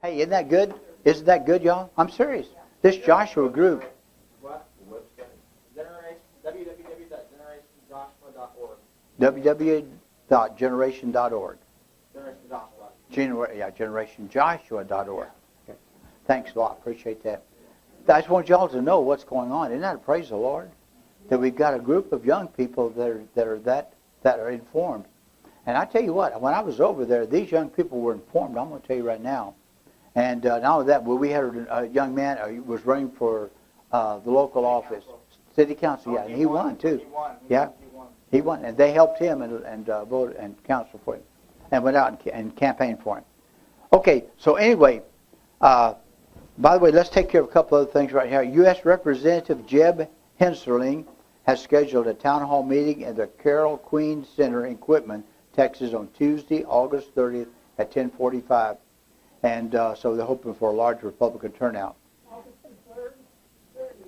Hey, isn't that good? Isn't that good, y'all? I'm serious. This Joshua group. What? www.generationjoshua.org. www.generation.org. GenerationJoshua. GenerationJoshua.org. Okay. Thanks a lot. Appreciate that. I just want y'all to know what's going on. Isn't that a praise the Lord? That we've got a group of young people that are informed. And I tell you what, when I was over there, these young people were informed. I'm going to tell you right now. And not only that, well, we had a young man who was running for the local office, city council, yeah, and he won too. He won, and they helped him and voted and counsel for him, and went out and campaigned for him. Okay, so anyway, by the way, let's take care of a couple other things right here. U.S. Representative Jeb Hensarling has scheduled a town hall meeting at the Carol Queen Center in Quitman, Texas, on Tuesday, August 30th at 10:45. And so they're hoping for a large Republican turnout.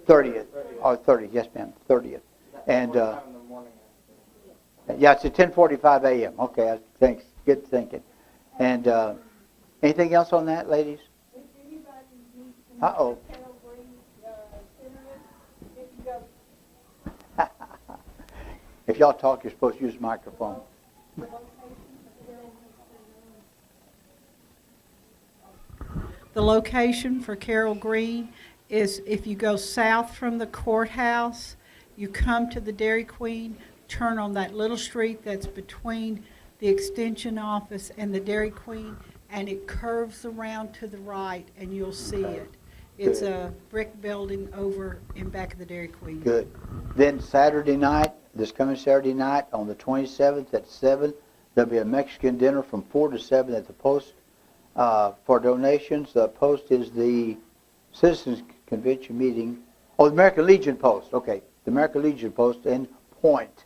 30th. Oh, 30th. Yes, ma'am. 30th. And yeah, it's at 10:45 a.m. Okay, thanks. Good thinking. And anything else on that, ladies? Uh-oh. If y'all talk, you're supposed to use the microphone. The location for Carol Green is if you go south from the courthouse, you come to the Dairy Queen, turn on that little street that's between the extension office and the Dairy Queen, and it curves around to the right, and you'll see it. It's Good. a brick building over in back of the Dairy Queen. Good. Then Saturday night, this coming Saturday night, on the 27th at 7, there'll be a Mexican dinner from 4 to 7 at the Post. For donations, the Post is the Citizens Convention meeting. Oh, the American Legion Post. Okay, the American Legion Post in Point.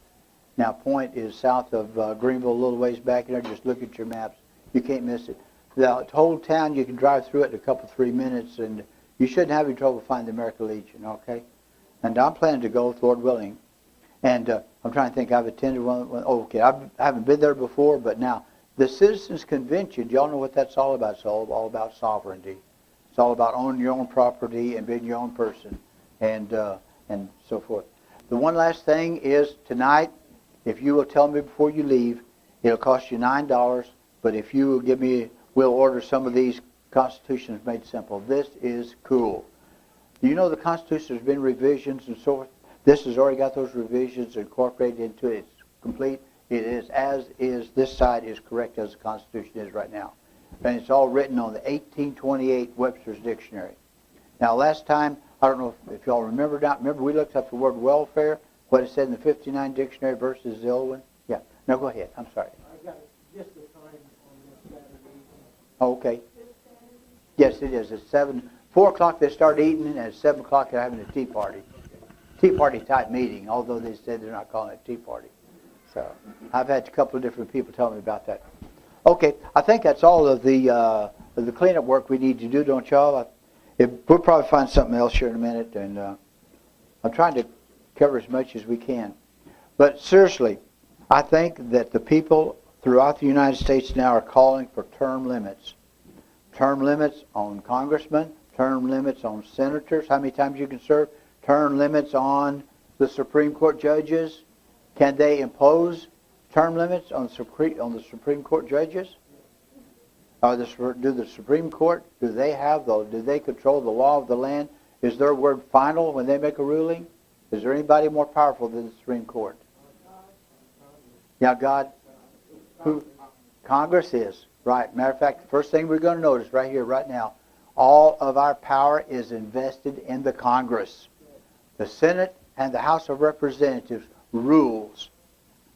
Now, Point is south of Greenville, a little ways back there. Just look at your maps. You can't miss it. The whole town, you can drive through it in a couple, 3 minutes, and you shouldn't have any trouble finding the American Legion, okay? And I'm planning to go, Lord willing. And I'm trying to think, I've attended one. Oh, okay, I haven't been there before, but now, the Citizens Convention, do y'all know what that's all about? It's all about sovereignty. It's all about owning your own property and being your own person, and so forth. The one last thing is tonight, if you will tell me before you leave, it'll cost you $9, but if you will give me, we'll order some of these Constitutions Made Simple. This is cool. Do you know the Constitution has been revisions and so forth? This has already got those revisions incorporated into it. It's complete. It is as is, this side is correct as the Constitution is right now. And it's all written on the 1828 Webster's Dictionary. Now last time, I don't know if y'all remember that. Remember we looked up the word welfare, what it said in the 59 dictionary versus the old one? Yeah. No, go ahead. I'm sorry. I got just the time on this Saturday. Oh, okay. Yes, it is. It's 4 o'clock they start eating, and at 7 o'clock they're having a tea party. Tea party type meeting, although they said they're not calling it a tea party. So I've had a couple of different people tell me about that. Okay, I think that's all of the cleanup work we need to do, don't y'all? We'll probably find something else here in a minute, and I'm trying to cover as much as we can. But seriously, I think that the people throughout the United States now are calling for term limits. Term limits on congressmen, term limits on senators, how many times you can serve, term limits on the Supreme Court judges. Can they impose term limits on the Supreme Court judges? Do the Supreme Court, do they control the law of the land? Is their word final when they make a ruling? Is there anybody more powerful than the Supreme Court? Yeah, God? Who? Congress is. Right. Matter of fact, the first thing we're going to notice right here, right now, all of our power is invested in the Congress. The Senate and the House of Representatives rules.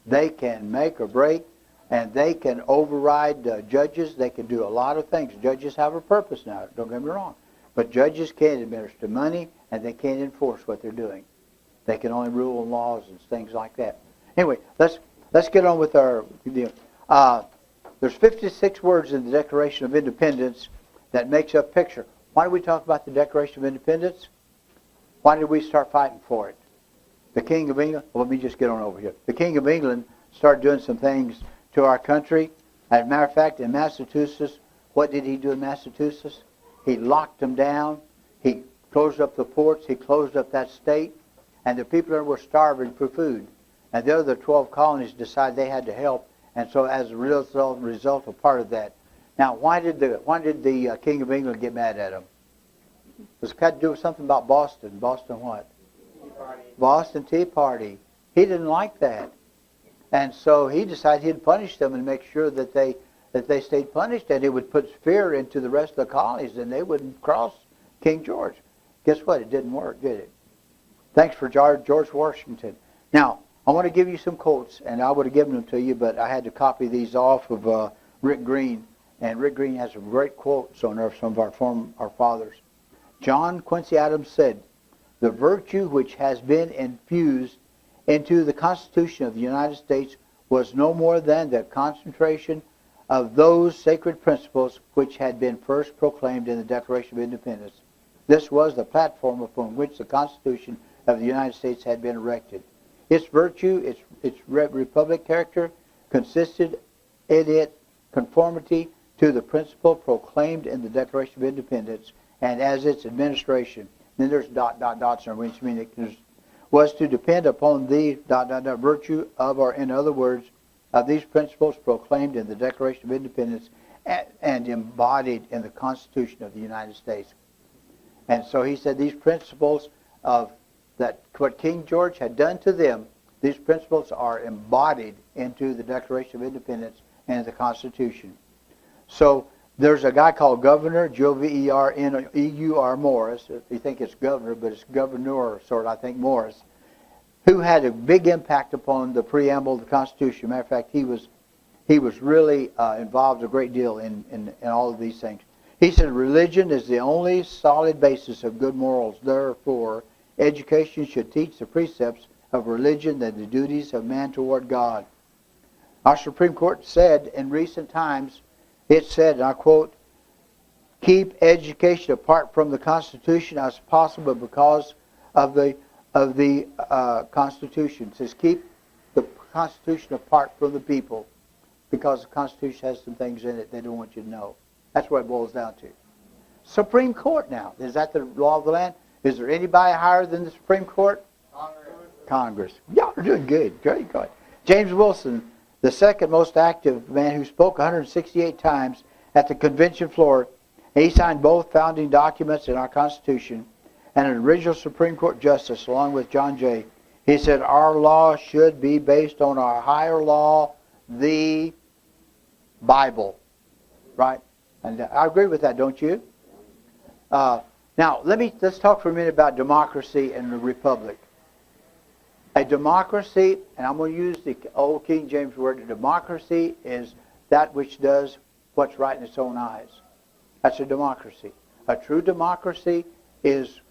They can make or break, and they can override judges. They can do a lot of things. Judges have a purpose now, don't get me wrong. But judges can't administer money, and they can't enforce what they're doing. They can only rule on laws and things like that. Anyway, let's get on with our deal. There's 56 words in the Declaration of Independence that makes up a picture. Why do we talk about the Declaration of Independence? Why did we start fighting for it? The King of England, well, let me just get on over here. The King of England started doing some things to our country. As a matter of fact, in Massachusetts, what did he do in Massachusetts? He locked them down. He closed up the ports. He closed up that state. And the people there were starving for food. And the other 12 colonies decided they had to help. And so as a result of part of that. Now, why did the King of England get mad at him? It had to do with something about Boston. Boston what? Tea Party. Boston Tea Party. He didn't like that. And so he decided he'd punish them and make sure that they stayed punished, and it would put fear into the rest of the colonies, and they wouldn't cross King George. Guess what? It didn't work, did it? Thanks for George Washington. Now, I want to give you some quotes, and I would have given them to you, but I had to copy these off of Rick Green, and Rick Green has some great quotes on there, some of our fathers. John Quincy Adams said, "The virtue which has been infused into the Constitution of the United States was no more than the concentration of those sacred principles which had been first proclaimed in the Declaration of Independence. This was the platform upon which the Constitution of the United States had been erected. Its virtue, its republic character, consisted in its conformity to the principle proclaimed in the Declaration of Independence, and as its administration." Then there's dots in which mean it was to depend upon the virtue of, or in other words, of these principles proclaimed in the Declaration of Independence and embodied in the Constitution of the United States. And so he said these principles of that what King George had done to them, these principles are embodied into the Declaration of Independence and the Constitution. So there's a guy called Governor, Governeur Morris. You think it's governor, but it's governor, sort of, I think, Morris, who had a big impact upon the preamble of the Constitution. Matter of fact, he was really involved a great deal in all of these things. He said, "Religion is the only solid basis of good morals. Therefore, education should teach the precepts of religion and the duties of man toward God." Our Supreme Court said in recent times, it said, and I quote, "Keep education apart from the Constitution as possible because of the Constitution." It says keep the Constitution apart from the people because the Constitution has some things in it they don't want you to know. That's what it boils down to. Supreme Court now. Is that the law of the land? Is there anybody higher than the Supreme Court? Congress. Y'all are doing good. Very good. James Wilson, the second most active man who spoke 168 times at the convention floor. He signed both founding documents in our Constitution and an original Supreme Court justice along with John Jay. He said our law should be based on our higher law, the Bible. Right? And I agree with that, don't you? Now, let's talk for a minute about democracy and the republic. A democracy, and I'm going to use the old King James word, democracy is that which does what's right in its own eyes. That's a democracy. A true democracy is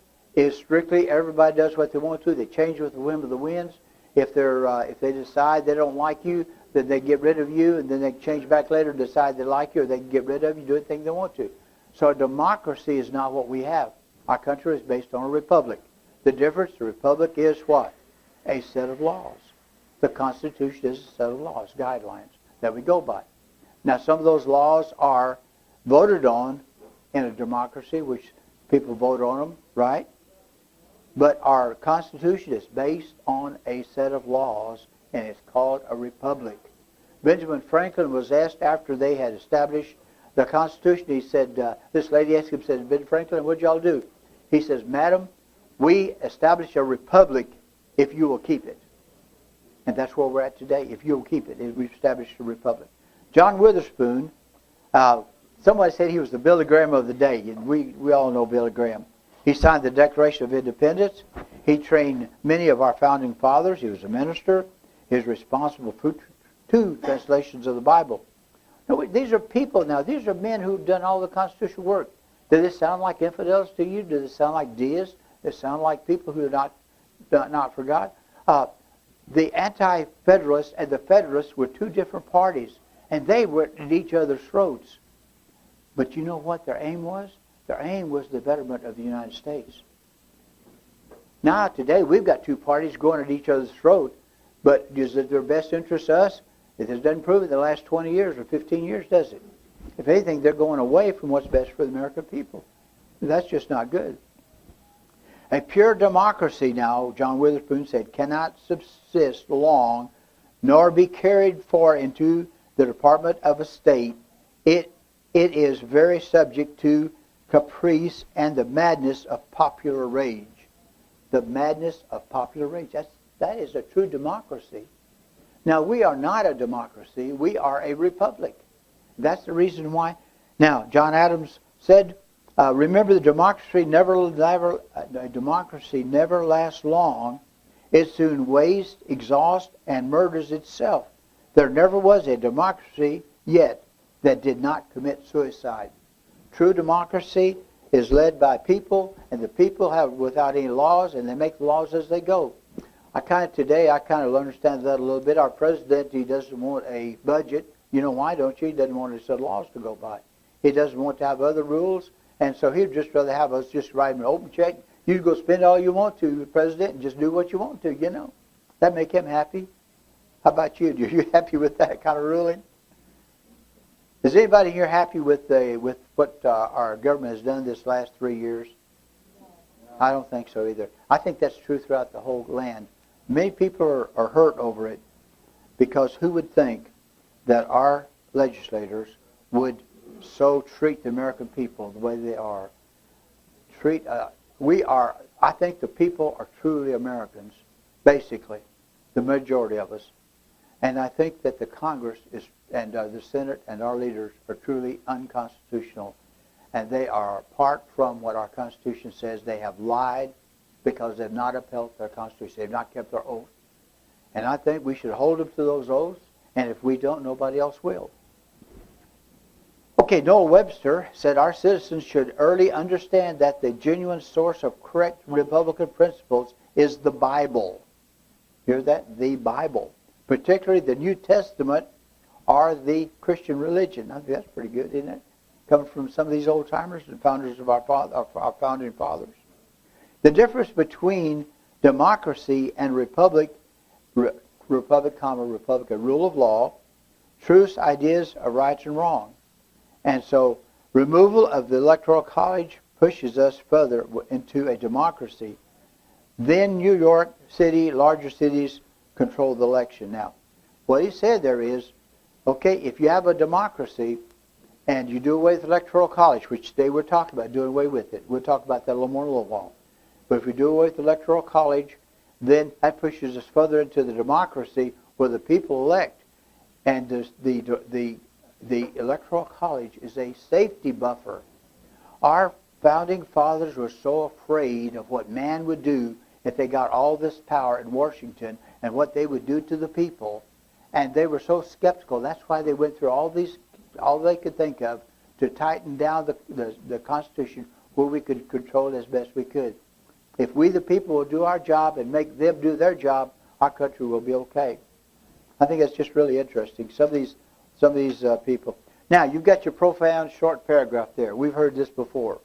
strictly everybody does what they want to. They change with the whim of the winds. If they decide they don't like you, then they get rid of you, and then they change back later, decide they like you, or they can get rid of you, do anything they want to. So a democracy is not what we have. Our country is based on a republic. The difference, the republic is what? A set of laws. The Constitution is a set of laws, guidelines that we go by. Now, some of those laws are voted on in a democracy, which people vote on them, right? But our Constitution is based on a set of laws, and it's called a republic. Benjamin Franklin was asked after they had established the Constitution, he said, this lady asked him, said, "Ben Franklin, what'd y'all do?" He says, "Madam, we established a republic if you will keep it." And that's where we're at today. If you'll keep it, we've established a republic. John Witherspoon, somebody said he was the Billy Graham of the day, and we all know Billy Graham. He signed the Declaration of Independence. He trained many of our founding fathers. He was a minister. He was responsible for 2 translations of the Bible. No, these are people now. These are men who've done all the constitutional work. Does this sound like infidels to you? Does it sound like deists? Does it sound like people who are not for God? The Anti-Federalists and the Federalists were 2 different parties, and they were at each other's throats. But you know what their aim was? Their aim was the betterment of the United States. Now, today, we've got 2 parties going at each other's throat, but is it their best interest to us? It doesn't prove it in the last 20 years or 15 years, does it? If anything, they're going away from what's best for the American people. That's just not good. A pure democracy now, John Witherspoon said, cannot subsist long, nor be carried for into the Department of a state. It is very subject to caprice and the madness of popular rage. The madness of popular rage. That is a true democracy. Now, we are not a democracy. We are a republic. That's the reason why. Now, John Adams said, remember, the democracy never lasts long. It soon wastes, exhausts, and murders itself. There never was a democracy yet that did not commit suicide. True democracy is led by people, and the people have without any laws, and they make the laws as they go. Today I kind of understand that a little bit. Our president, he doesn't want a budget. You know why, don't you? He doesn't want a set of laws to go by. He doesn't want to have other rules, and so he'd just rather have us just write him an open check. You go spend all you want to, President, and just do what you want to, you know. That make him happy. How about you? Are you happy with that kind of ruling? Is anybody here happy with what our government has done this last 3 years? I don't think so either. I think that's true throughout the whole land. Many people are hurt over it because who would think that our legislators would so treat the American people the way they are? I think the people are truly Americans, basically, the majority of us. And I think that the Congress and the Senate and our leaders are truly unconstitutional. And they are apart from what our Constitution says. They have lied because they've not upheld their Constitution. They've not kept their oath. And I think we should hold them to those oaths. And if we don't, nobody else will. Okay, Noah Webster said our citizens should early understand that the genuine source of correct Republican principles is the Bible. Hear that? The Bible. Particularly the New Testament or the Christian religion. I think that's pretty good, isn't it? Coming from some of these old-timers and founders of our founding fathers. The difference between democracy and republic, rule of law, truths, ideas of right and wrong. And so removal of the Electoral College pushes us further into a democracy. Then New York City, larger cities, control the election. Now, what he said there is, okay, if you have a democracy and you do away with the Electoral College, which today we're talking about doing away with it. We'll talk about that a little more in a little while. But if we do away with the Electoral College, then that pushes us further into the democracy where the people elect. And the Electoral College is a safety buffer. Our founding fathers were so afraid of what man would do if they got all this power in Washington and what they would do to the people. And they were so skeptical. That's why they went through all they could think of to tighten down the Constitution where we could control it as best we could. If we, the people, will do our job and make them do their job, our country will be okay. I think that's just really interesting. Some of these people. Now, you've got your profound short paragraph there. We've heard this before,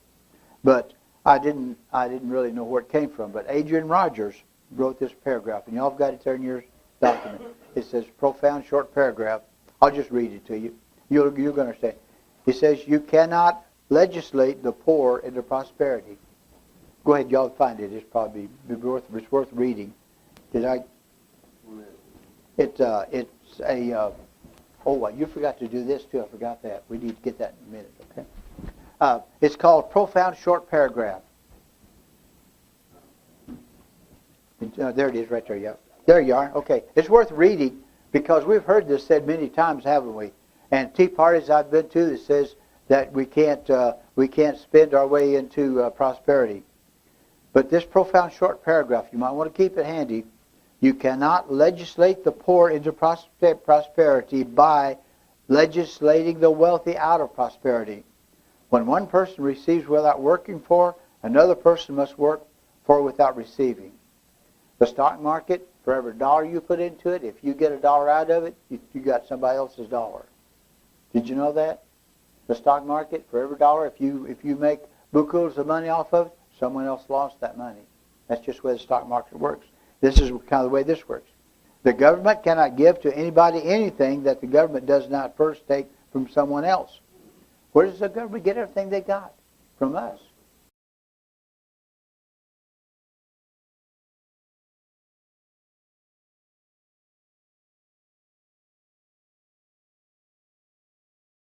but I didn't really know where it came from. But Adrian Rogers wrote this paragraph, and y'all have got it there in your document. It says profound short paragraph. I'll just read it to you. You're going to understand. He says, you cannot legislate the poor into prosperity. Go ahead, y'all find it. It's probably worth reading. Did I? It's a. Oh, you forgot to do this too. I forgot that. We need to get that in a minute. Okay. It's called profound short paragraph. There it is, right there. Yeah. There you are. Okay. It's worth reading because we've heard this said many times, haven't we? And tea parties I've been to that says that we can't spend our way into prosperity. But this profound short paragraph, you might want to keep it handy. You cannot legislate the poor into prosperity by legislating the wealthy out of prosperity. When one person receives without working for, another person must work for without receiving. The stock market, for every dollar you put into it, if you get a dollar out of it, you got somebody else's dollar. Did you know that? The stock market, for every dollar, if you make bukus of money off of it, someone else lost that money. That's just the way the stock market works. This is kind of the way this works. The government cannot give to anybody anything that the government does not first take from someone else. Where does the government get everything they got? From us.